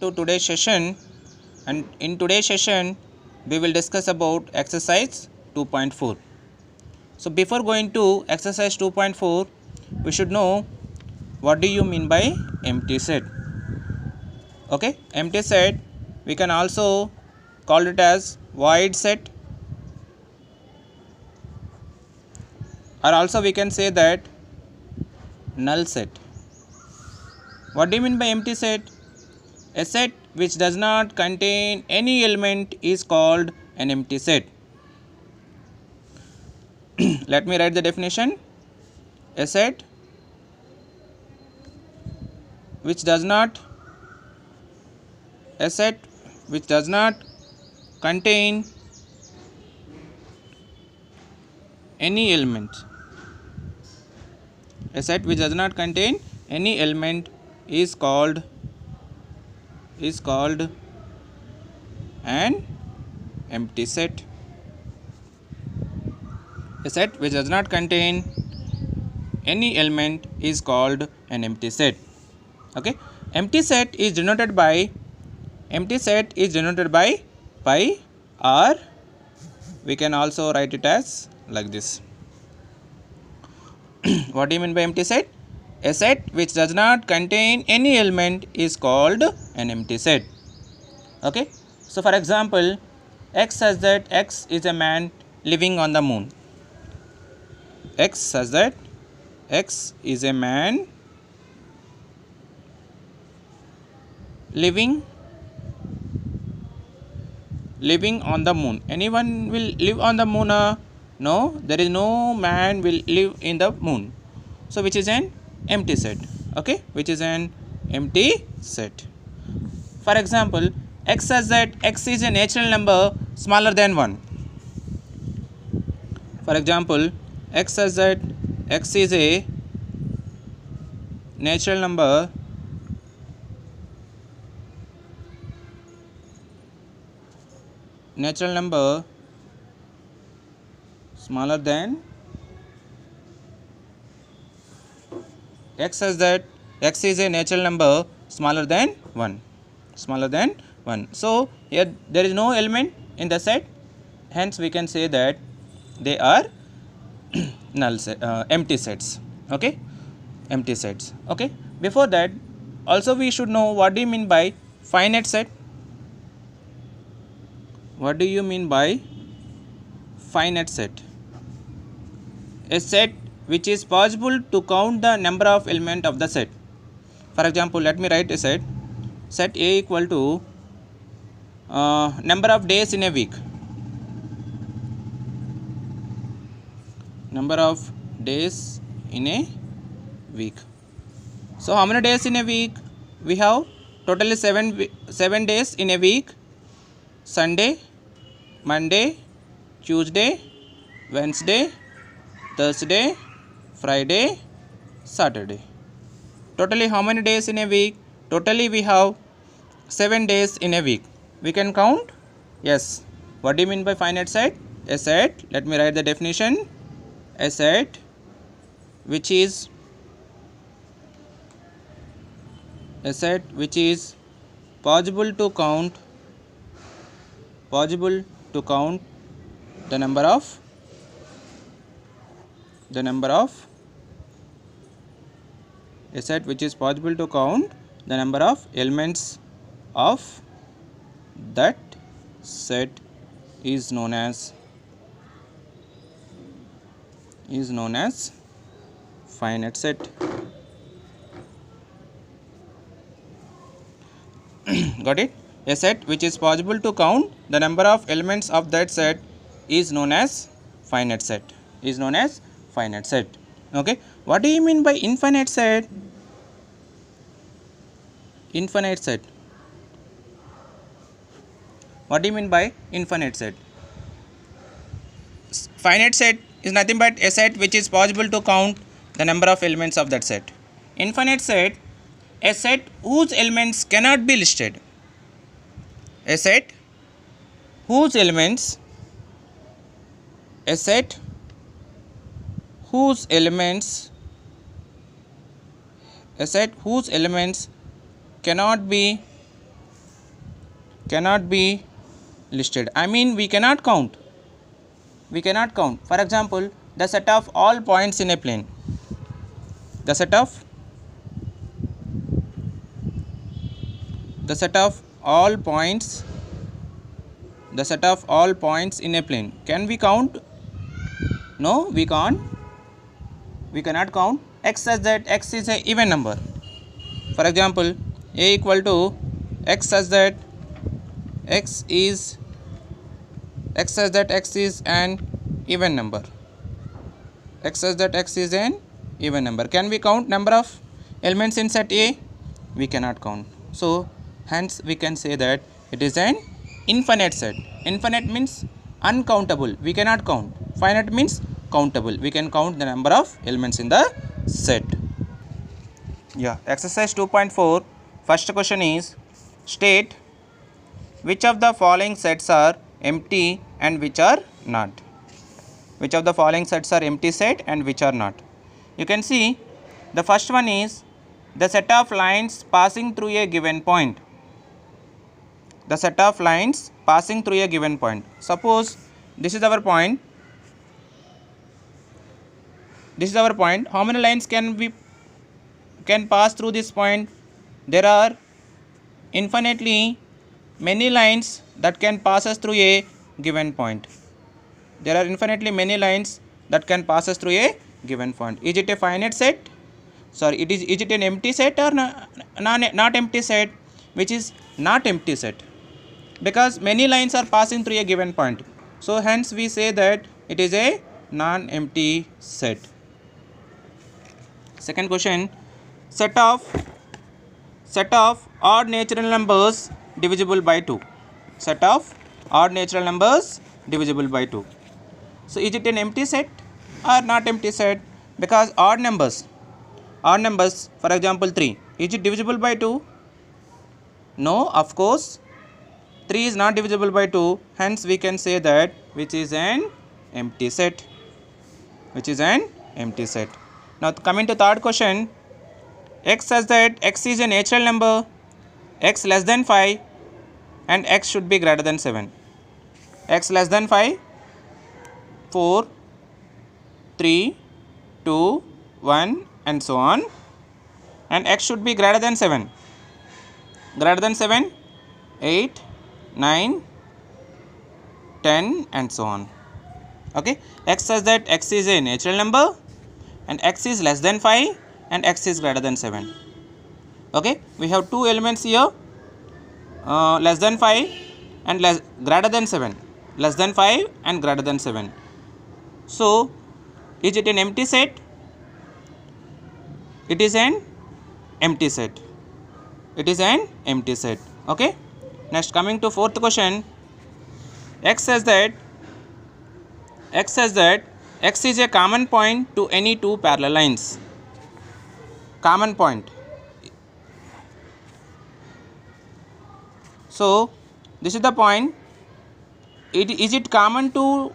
To today's session, and in today's session we will discuss about exercise 2.4. So before going to exercise 2.4, we should know what do you mean by empty set. Okay, empty set we can also call it as void set, or also we can say that null set. What do you mean by empty set? A set which does not contain any element is called an empty set. Let me write the definition. A set which does not contain any element. A set which does not contain any element is called an empty set. A set which does not contain any element is called an empty set. Okay, empty set is denoted by pi, or we can also write it as like this. What do you mean by empty set? A set which does not contain any element is called an empty set. Okay, so for example, X says that X is a man living on the moon. X says that X is a man living on the moon. Anyone will live on the moon? No, there is no man will live in the moon. So which is an empty set. Okay, which is an empty set. For example, X says that X is a natural number smaller than 1. For example, X says that X is a natural number smaller than X says that X is a natural number smaller than 1. So here there is no element in the set, hence we can say that they are empty sets. Okay, empty sets. Okay, before that also we should know what do you mean by finite set. What do you mean by finite set? A set which is possible to count the number of elements of the set. For example, let me write a set A equal to number of days in a week. Number of days in a week. So how many days in a week? We have totally 7 days in a week. Sunday, Monday, Tuesday, Wednesday, Thursday, Friday, Saturday. Totally how many days in a week? Totally we have 7 days in a week. We can count? Yes. What do you mean by finite set? A set, let me write the definition. A set which is possible to count the number of a set which is possible to count the number of elements of that set is known as finite set. Got it? A set which is possible to count the number of elements of that set is known as finite set. Okay, what do you mean by infinite set? What do you mean by infinite set? Finite set is nothing but a set which is possible to count the number of elements of that set. Infinite set, a set whose elements cannot be listed. A set whose elements cannot be cannot be listed. I mean we cannot count. We cannot count. For example, the set of all points in a plane. The set of all points. The set of all points in a plane. Can we count? No, we can't. We cannot count. X says that x is a even number. For example, a equal to x says that x is an even number. X says that x is an even number. Can we count number of elements in set A? We cannot count. So hence we can say that it is an infinite set. Infinite means uncountable. We cannot count. Finite means countable. We can count the number of elements in the set. Yeah. Exercise 2.4. First question is, state which of the following sets are empty and which are not. Which of the following sets are empty set and which are not. You can see the first one is the set of lines passing through a given point. The set of lines passing through a given point. Suppose this is our point. This is our point. How many lines can pass through this point? There are infinitely many lines that can pass us through a given point. There are infinitely many lines that can pass us through a given point. Is it a finite set? Sorry, is it an empty set or not empty set? Which is not empty set, because many lines are passing through a given point. So hence we say that it is a non-empty set. Second question, set of odd natural numbers divisible by 2. Set of odd natural numbers divisible by 2. So is it an empty set or not empty set? Because odd numbers, for example 3, is it divisible by 2? No, of course 3 is not divisible by 2. Hence we can say that which is an empty set. Which is an empty set. Now coming to third question, x says that x is a natural number, x less than 5 and x should be greater than 7. X less than 5, 4, 3, 2, 1 and so on, and x should be greater than 7. Greater than 7, 8, 9, 10 and so on. Okay, x says that x is a natural number and x is less than 5 and x is greater than 7. Okay, we have two elements here, less than 5 and greater than 7. Less than 5 and greater than 7. So is it an empty set? It is an empty set. It is an empty set. Okay. Next, coming to fourth question, x says that x is a common point to any two parallel lines. Common point. So this is the point. Is it common to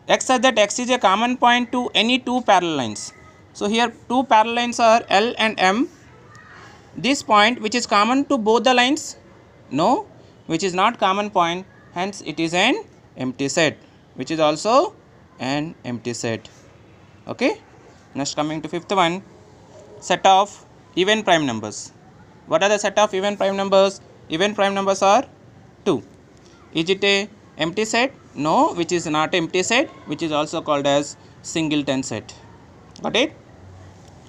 x says that x is a common point to any two parallel lines. So here two parallel lines are L and M. This point which is common to both the lines? No, which is not common point. Hence it is an empty set, which is also an empty set. Okay. Next, coming to fifth one, set of even prime numbers. What are the set of even prime numbers? Even prime numbers are 2. Is it a empty set? No, which is not empty set, which is also called as singleton set. Got it?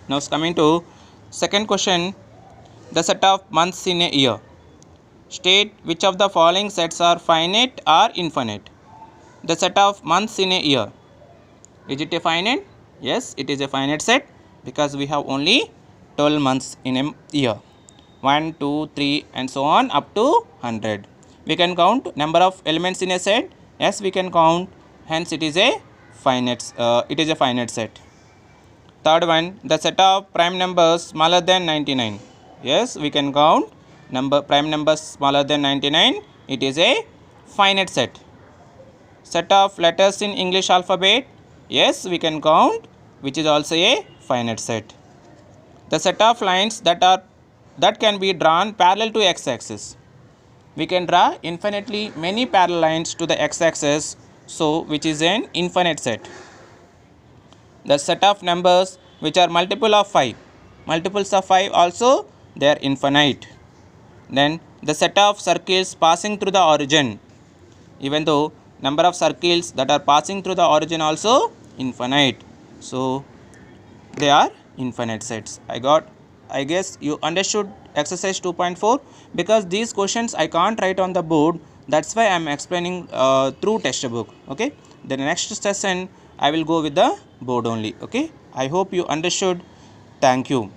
Now coming to second question, the set of months in a year. State which of the following sets are finite or infinite. The set of months in a year. Is it a finite? Yes, it is a finite set, because we have only 12 months in a year. 1, 2, 3 and so on up to 100. We can count number of elements in a set. Yes, we can count. Hence it is a finite set. Third one, the set of prime numbers smaller than 99. Yes, we can count prime numbers smaller than 99. It is a finite set. Set of letters in English alphabet. Yes, we can count, which is also a finite set. The set of lines that can be drawn parallel to x-axis. we can draw infinitely many parallel lines to the x-axis, so which is an infinite set. The set of numbers which are multiple of 5, multiples of 5 also they are infinite. Then the set of circles passing through the origin, even though number of circles that are passing through the origin also infinite, so they are infinite sets. I guess you understood exercise 2.4, because these questions I can't write on the board, that's why I am explaining through textbook. Okay, the next session I will go with the board only. Okay, I hope you understood. Thank you.